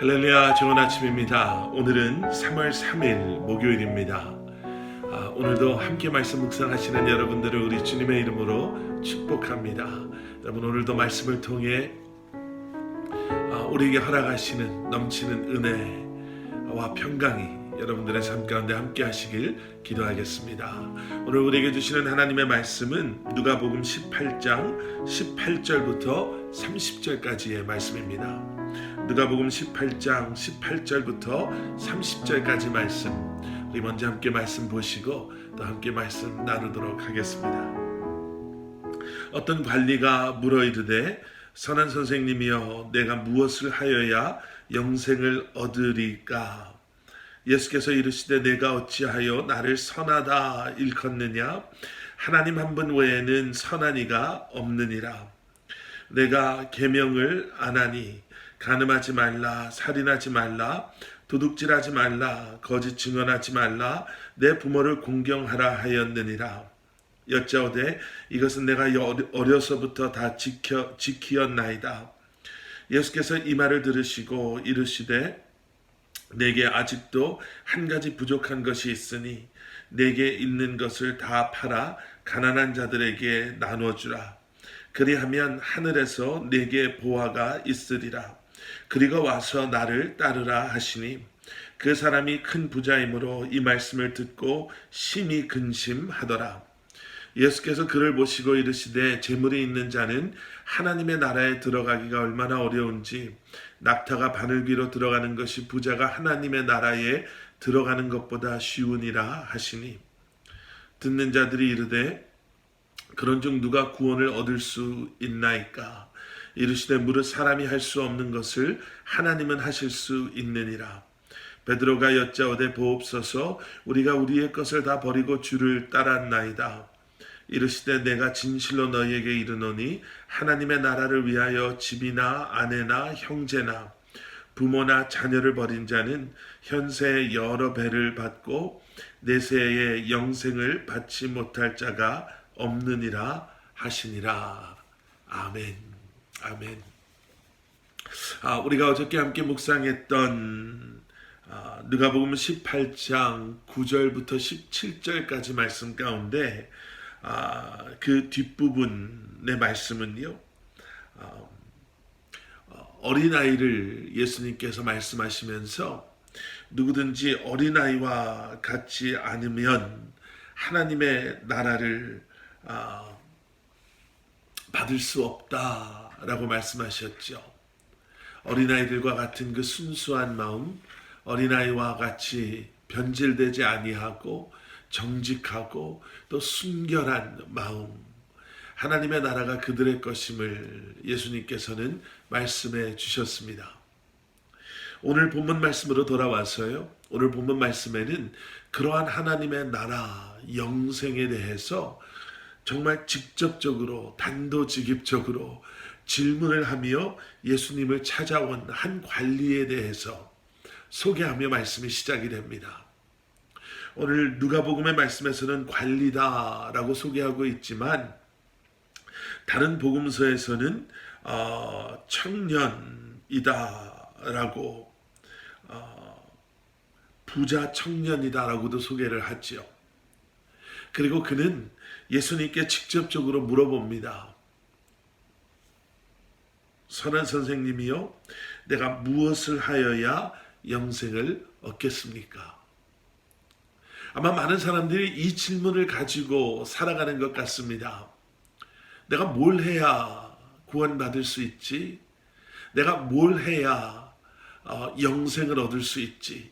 할렐루야, 좋은 아침입니다. 오늘은 3월 3일 목요일입니다. 오늘도 함께 말씀 묵상하시는 여러분들을 우리 주님의 이름으로 축복합니다. 여러분, 오늘도 말씀을 통해 우리에게 허락하시는 넘치는 은혜와 평강이 여러분들의 삶 가운데 함께 하시길 기도하겠습니다. 오늘 우리에게 주시는 하나님의 말씀은 누가복음 18장 18절부터 30절까지의 말씀입니다. 누가복음 18장 18절부터 30절까지 말씀, 우리 먼저 함께 말씀 보시고 또 함께 말씀 나누도록 하겠습니다. 어떤 관리가 물어 이르되 선한 선생님이여 내가 무엇을 하여야 영생을 얻으리까? 예수께서 이르시되 내가 어찌하여 나를 선하다 일컫느냐? 하나님 한 분 외에는 선한 이가 없느니라. 내가 계명을 안 하니 간음하지 말라, 살인하지 말라, 도둑질하지 말라, 거짓 증언하지 말라, 내 부모를 공경하라 하였느니라. 여짜오되 이것은 내가 어려서부터 다 지키었나이다. 예수께서 이 말을 들으시고 이르시되 내게 아직도 한 가지 부족한 것이 있으니 내게 있는 것을 다 팔아 가난한 자들에게 나눠주라. 그리하면 하늘에서 내게 보화가 있으리라. 그리고 와서 나를 따르라 하시니 그 사람이 큰 부자이므로 이 말씀을 듣고 심히 근심하더라. 예수께서 그를 보시고 이르시되 재물이 있는 자는 하나님의 나라에 들어가기가 얼마나 어려운지 낙타가 바늘귀로 들어가는 것이 부자가 하나님의 나라에 들어가는 것보다 쉬우니라 하시니 듣는 자들이 이르되 그런즉 누가 구원을 얻을 수 있나이까? 이르시되 무릇 사람이 할 수 없는 것을 하나님은 하실 수 있느니라. 베드로가 여짜오되 보옵소서 우리가 우리의 것을 다 버리고 주를 따랐나이다. 이르시되 내가 진실로 너희에게 이르노니 하나님의 나라를 위하여 집이나 아내나 형제나 부모나 자녀를 버린 자는 현세에 여러 배를 받고 내세에 영생을 받지 못할 자가 없느니라 하시니라. 아멘. 아멘. 우리가 어저께 함께 묵상했던 누가복음 18장 9절부터 17절까지 말씀 가운데 그 뒷부분의 말씀은요, 어린아이를 예수님께서 말씀하시면서 누구든지 어린아이와 같지 않으면 하나님의 나라를 받을 수 없다라고 말씀하셨죠. 어린아이들과 같은 그 순수한 마음, 어린아이와 같이 변질되지 아니하고 정직하고 또 순결한 마음, 하나님의 나라가 그들의 것임을 예수님께서는 말씀해 주셨습니다. 오늘 본문 말씀으로 돌아와서요, 오늘 본문 말씀에는 그러한 하나님의 나라, 영생에 대해서 정말 직접적으로 단도직입적으로 질문을 하며 예수님을 찾아온 한 관리에 대해서 소개하며 말씀이 시작이 됩니다. 오늘 누가복음의 말씀에서는 관리다라고 소개하고 있지만 다른 복음서에서는 청년이다라고 부자 청년이다라고도 소개를 하지요. 그리고 그는 예수님께 직접적으로 물어봅니다. 선한 선생님이요, 내가 무엇을 하여야 영생을 얻겠습니까? 아마 많은 사람들이 이 질문을 가지고 살아가는 것 같습니다. 내가 뭘 해야 구원받을 수 있지? 내가 뭘 해야 영생을 얻을 수 있지?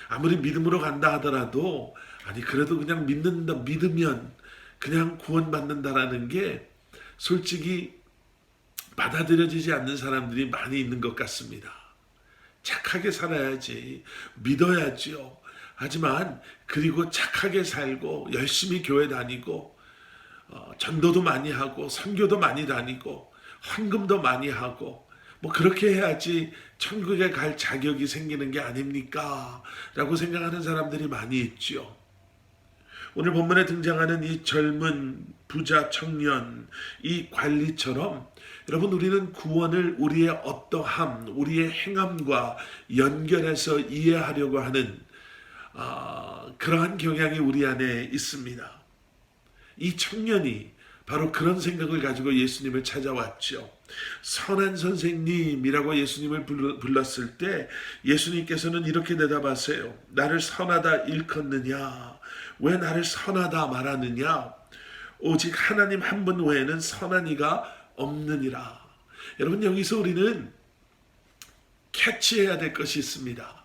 아무리 믿음으로 간다 하더라도 그래도 그냥 믿으면 그냥 구원받는다라는 게 솔직히 받아들여지지 않는 사람들이 많이 있는 것 같습니다. 착하게 살아야지, 믿어야지요. 하지만 그리고 착하게 살고 열심히 교회 다니고 전도도 많이 하고 선교도 많이 다니고 헌금도 많이 하고 그렇게 해야지 천국에 갈 자격이 생기는 게 아닙니까? 라고 생각하는 사람들이 많이 있죠. 오늘 본문에 등장하는 이 젊은 부자 청년, 이 관리처럼 여러분 우리는 구원을 우리의 어떠함, 우리의 행함과 연결해서 이해하려고 하는 그러한 경향이 우리 안에 있습니다. 이 청년이 바로 그런 생각을 가지고 예수님을 찾아왔죠. 선한 선생님이라고 예수님을 불렀을 때 예수님께서는 이렇게 대답하세요. 나를 선하다 일컫느냐? 왜 나를 선하다 말하느냐? 오직 하나님 한 분 외에는 선한 이가 없느니라. 여러분 여기서 우리는 캐치해야 될 것이 있습니다.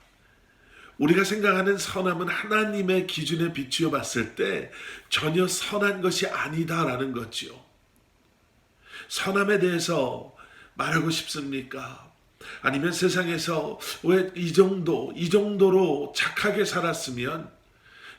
우리가 생각하는 선함은 하나님의 기준에 비추어 봤을 때 전혀 선한 것이 아니다라는 거죠. 선함에 대해서 말하고 싶습니까? 아니면 세상에서 왜 이 정도로 착하게 살았으면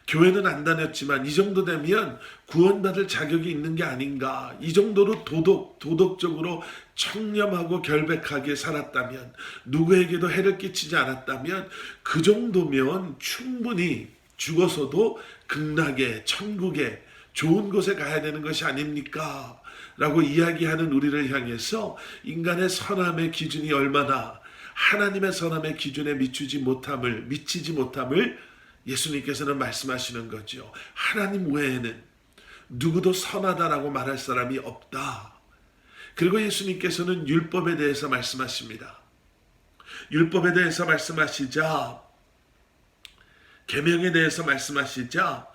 교회는 안 다녔지만 이 정도 되면 구원받을 자격이 있는 게 아닌가? 이 정도로 도덕적으로 청렴하고 결백하게 살았다면, 누구에게도 해를 끼치지 않았다면 그 정도면 충분히 죽어서도 극락에, 천국에, 좋은 곳에 가야 되는 것이 아닙니까? 라고 이야기하는 우리를 향해서 인간의 선함의 기준이 얼마나 하나님의 선함의 기준에 미치지 못함을 예수님께서는 말씀하시는 거죠. 하나님 외에는 누구도 선하다라고 말할 사람이 없다. 그리고 예수님께서는 율법에 대해서 말씀하십니다. 율법에 대해서 말씀하시자, 계명에 대해서 말씀하시자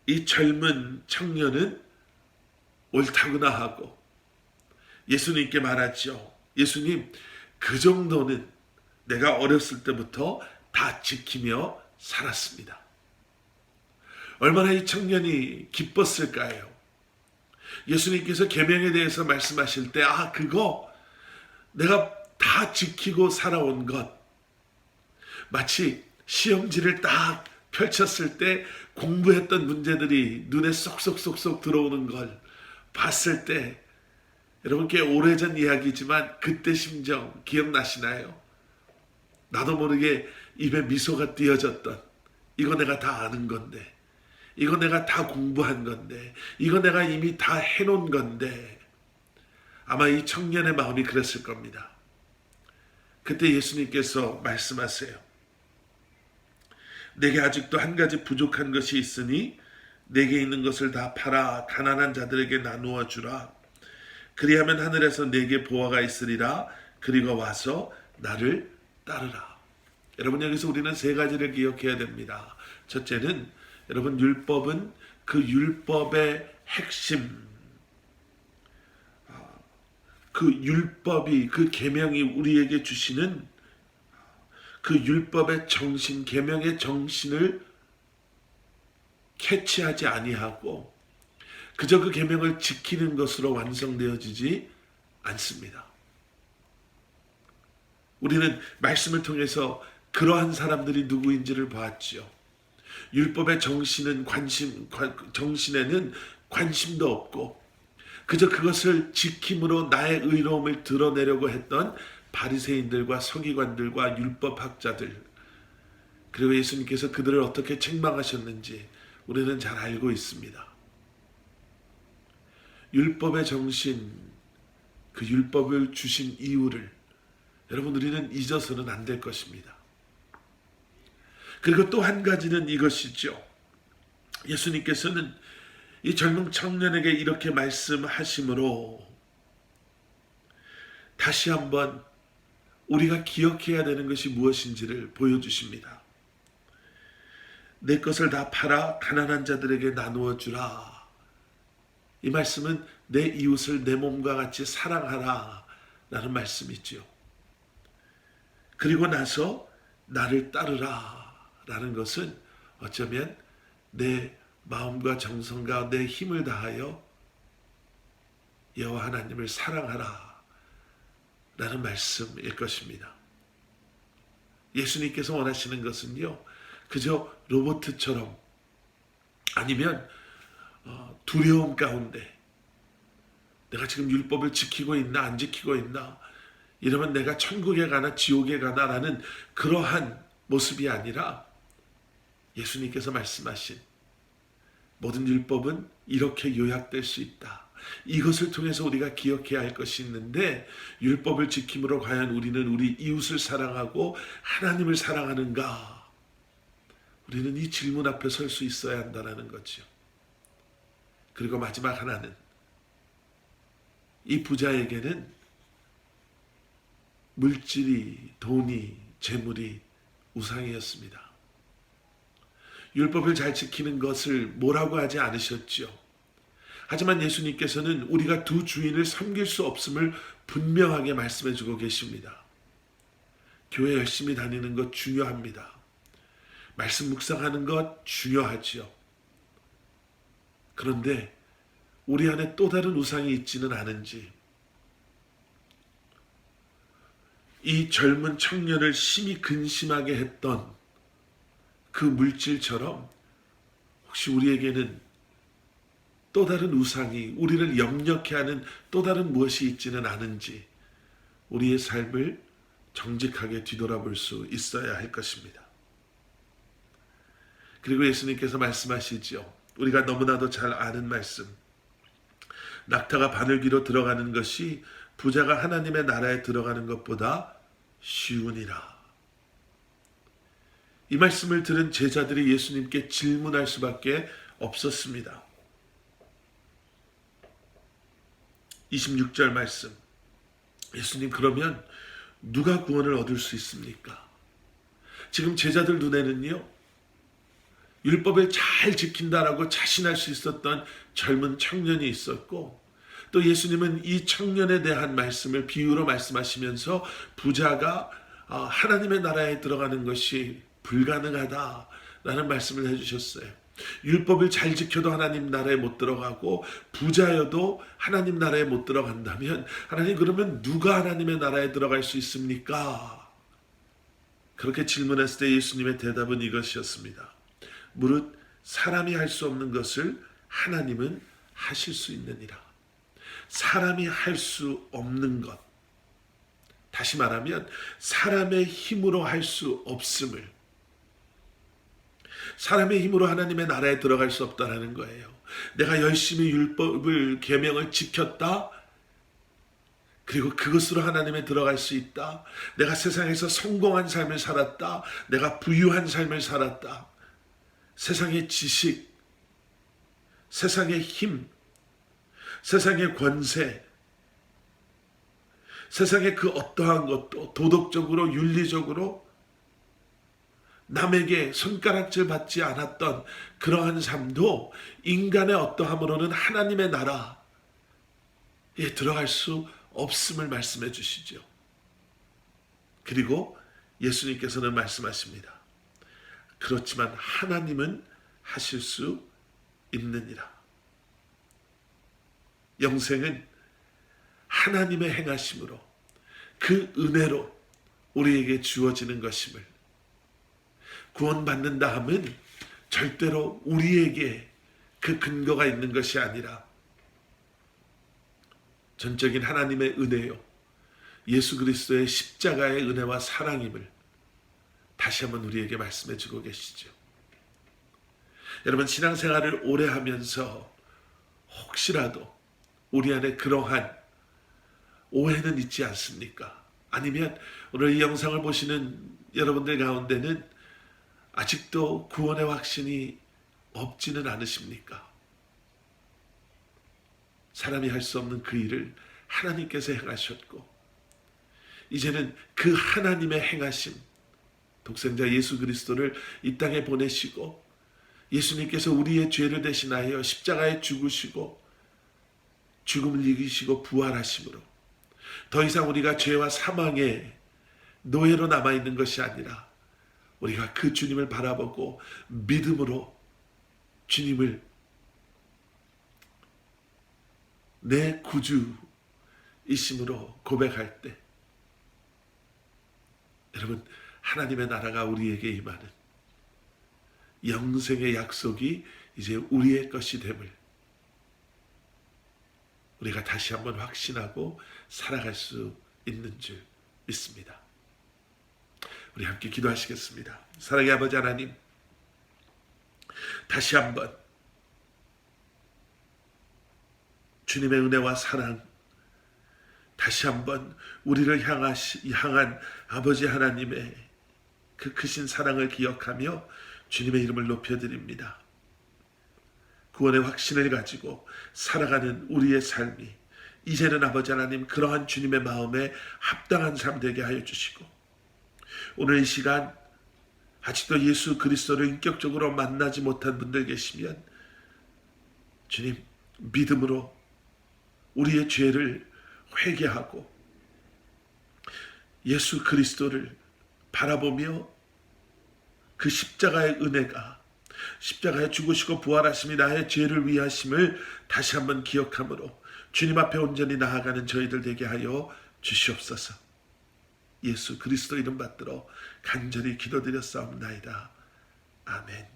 이 젊은 청년은 옳다구나 하고 예수님께 말하죠. 예수님, 그 정도는 내가 어렸을 때부터 다 지키며 살았습니다. 얼마나 이 청년이 기뻤을까요? 예수님께서 계명에 대해서 말씀하실 때 그거 내가 다 지키고 살아온 것, 마치 시험지를 딱 펼쳤을 때 공부했던 문제들이 눈에 쏙쏙쏙쏙 들어오는 걸 봤을 때, 여러분 꽤 오래전 이야기지만 그때 심정 기억나시나요? 나도 모르게 입에 미소가 띄어졌던, 이거 내가 다 아는 건데, 이거 내가 다 공부한 건데, 이거 내가 이미 다 해놓은 건데, 아마 이 청년의 마음이 그랬을 겁니다. 그때 예수님께서 말씀하세요. 내게 아직도 한 가지 부족한 것이 있으니 내게 있는 것을 다 팔아 가난한 자들에게 나누어 주라. 그리하면 하늘에서 내게 보화가 있으리라. 그리고 와서 나를 따르라. 여러분 여기서 우리는 세 가지를 기억해야 됩니다. 첫째는 여러분 율법은 그 율법의 핵심, 그 율법이, 그 계명이 우리에게 주시는 그 율법의 정신, 계명의 정신을 캐치하지 아니하고 그저 그 계명을 지키는 것으로 완성되어지지 않습니다. 우리는 말씀을 통해서 그러한 사람들이 누구인지를 보았지요. 율법의 정신에는 관심도 없고 그저 그것을 지킴으로 나의 의로움을 드러내려고 했던 바리새인들과 서기관들과 율법학자들, 그리고 예수님께서 그들을 어떻게 책망하셨는지 우리는 잘 알고 있습니다. 율법의 정신, 그 율법을 주신 이유를 여러분 우리는 잊어서는 안 될 것입니다. 그리고 또 한 가지는 이것이죠. 예수님께서는 이 젊은 청년에게 이렇게 말씀하심으로 다시 한번 우리가 기억해야 되는 것이 무엇인지를 보여주십니다. 내 것을 다 팔아 가난한 자들에게 나누어 주라. 이 말씀은 내 이웃을 내 몸과 같이 사랑하라 라는 말씀이죠. 그리고 나서 나를 따르라 라는 것은 어쩌면 내 마음과 정성과 내 힘을 다하여 여호와 하나님을 사랑하라 라는 말씀일 것입니다. 예수님께서 원하시는 것은요, 그저 로봇처럼 아니면 두려움 가운데 내가 지금 율법을 지키고 있나 안 지키고 있나, 이러면 내가 천국에 가나 지옥에 가나 라는 그러한 모습이 아니라 예수님께서 말씀하신 모든 율법은 이렇게 요약될 수 있다. 이것을 통해서 우리가 기억해야 할 것이 있는데, 율법을 지킴으로 과연 우리는 우리 이웃을 사랑하고 하나님을 사랑하는가? 우리는 이 질문 앞에 설 수 있어야 한다는 거죠. 그리고 마지막 하나는, 이 부자에게는 물질이, 돈이, 재물이 우상이었습니다. 율법을 잘 지키는 것을 뭐라고 하지 않으셨죠. 하지만 예수님께서는 우리가 두 주인을 섬길 수 없음을 분명하게 말씀해 주고 계십니다. 교회 열심히 다니는 것 중요합니다. 말씀 묵상하는 것 중요하지요. 그런데 우리 안에 또 다른 우상이 있지는 않은지, 이 젊은 청년을 심히 근심하게 했던 그 물질처럼 혹시 우리에게는 또 다른 우상이, 우리를 역력해 하는 또 다른 무엇이 있지는 않은지 우리의 삶을 정직하게 뒤돌아볼 수 있어야 할 것입니다. 그리고 예수님께서 말씀하시죠. 우리가 너무나도 잘 아는 말씀. 낙타가 바늘귀로 들어가는 것이 부자가 하나님의 나라에 들어가는 것보다 쉬우니라. 이 말씀을 들은 제자들이 예수님께 질문할 수밖에 없었습니다. 26절 말씀. 예수님, 그러면 누가 구원을 얻을 수 있습니까? 지금 제자들 눈에는요, 율법을 잘 지킨다라고 자신할 수 있었던 젊은 청년이 있었고, 또 예수님은 이 청년에 대한 말씀을 비유로 말씀하시면서 부자가 하나님의 나라에 들어가는 것이 불가능하다라는 말씀을 해주셨어요. 율법을 잘 지켜도 하나님 나라에 못 들어가고 부자여도 하나님 나라에 못 들어간다면, 하나님, 그러면 누가 하나님의 나라에 들어갈 수 있습니까? 그렇게 질문했을 때 예수님의 대답은 이것이었습니다. 무릇 사람이 할 수 없는 것을 하나님은 하실 수 있느니라. 사람이 할 수 없는 것, 다시 말하면 사람의 힘으로 할 수 없음을, 사람의 힘으로 하나님의 나라에 들어갈 수 없다는 거예요. 내가 열심히 율법을, 계명을 지켰다, 그리고 그것으로 하나님에 들어갈 수 있다. 내가 세상에서 성공한 삶을 살았다. 내가 부유한 삶을 살았다. 세상의 지식, 세상의 힘, 세상의 권세, 세상의 그 어떠한 것도 도덕적으로, 윤리적으로 남에게 손가락질 받지 않았던 그러한 삶도 인간의 어떠함으로는 하나님의 나라에 들어갈 수 없음을 말씀해 주시죠. 그리고 예수님께서는 말씀하십니다. 그렇지만 하나님은 하실 수 있느니라. 영생은 하나님의 행하심으로, 그 은혜로 우리에게 주어지는 것임을, 구원받는다 함은 절대로 우리에게 그 근거가 있는 것이 아니라 전적인 하나님의 은혜요, 예수 그리스도의 십자가의 은혜와 사랑임을 다시 한번 우리에게 말씀해 주고 계시죠. 여러분, 신앙생활을 오래 하면서 혹시라도 우리 안에 그러한 오해는 있지 않습니까? 아니면 오늘 이 영상을 보시는 여러분들 가운데는 아직도 구원의 확신이 없지는 않으십니까? 사람이 할 수 없는 그 일을 하나님께서 행하셨고, 이제는 그 하나님의 행하심, 독생자 예수 그리스도를 이 땅에 보내시고 예수님께서 우리의 죄를 대신하여 십자가에 죽으시고 죽음을 이기시고 부활하심으로 더 이상 우리가 죄와 사망의 노예로 남아있는 것이 아니라 우리가 그 주님을 바라보고 믿음으로 주님을 내 구주이심으로 고백할 때, 여러분, 하나님의 나라가 우리에게 임하는 영생의 약속이 이제 우리의 것이 됨을 우리가 다시 한번 확신하고 살아갈 수 있는 줄 믿습니다. 우리 함께 기도하시겠습니다. 사랑의 아버지 하나님, 다시 한번 주님의 은혜와 사랑, 다시 한번 우리를 향한 아버지 하나님의 그 크신 사랑을 기억하며 주님의 이름을 높여드립니다. 구원의 확신을 가지고 살아가는 우리의 삶이 이제는 아버지 하나님 그러한 주님의 마음에 합당한 삶 되게 하여 주시고, 오늘 이 시간 아직도 예수 그리스도를 인격적으로 만나지 못한 분들 계시면 주님 믿음으로 우리의 죄를 회개하고 예수 그리스도를 바라보며 그 십자가의 은혜가, 십자가에 죽으시고 부활하심이 나의 죄를 위하심을 다시 한번 기억함으로 주님 앞에 온전히 나아가는 저희들 되게 하여 주시옵소서. 예수 그리스도 이름 받들어 간절히 기도드렸사옵나이다. 아멘.